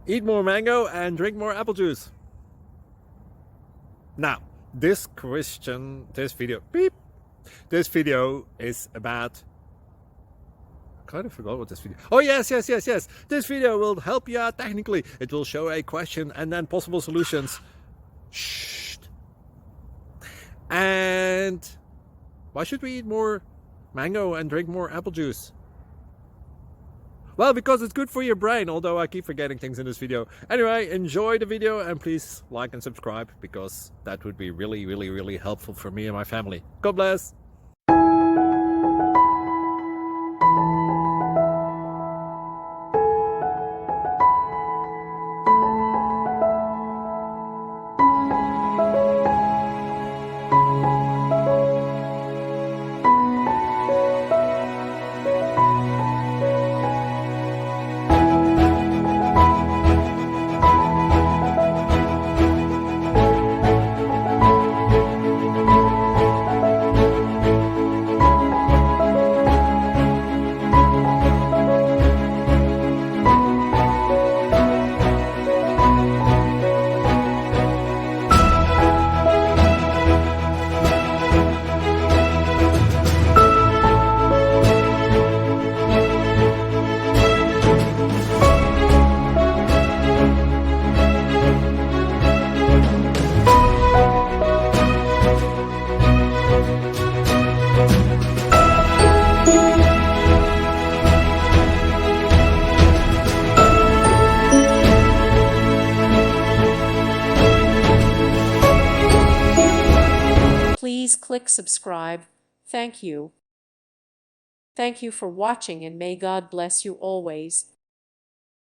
Eat more mango and drink more apple juice. Now, this video is about, I kind of forgot what this video. Oh, yes. This video will help you out technically. It will show a question and then possible solutions. Shh. And why should we eat more mango and drink more apple juice? Well, because it's good for your brain, although I keep forgetting things in this video. Anyway, enjoy the video and please like and subscribe, because that would be really helpful for me and my family. God bless! Please click subscribe. Thank you. Thank you for watching, and may God bless you always.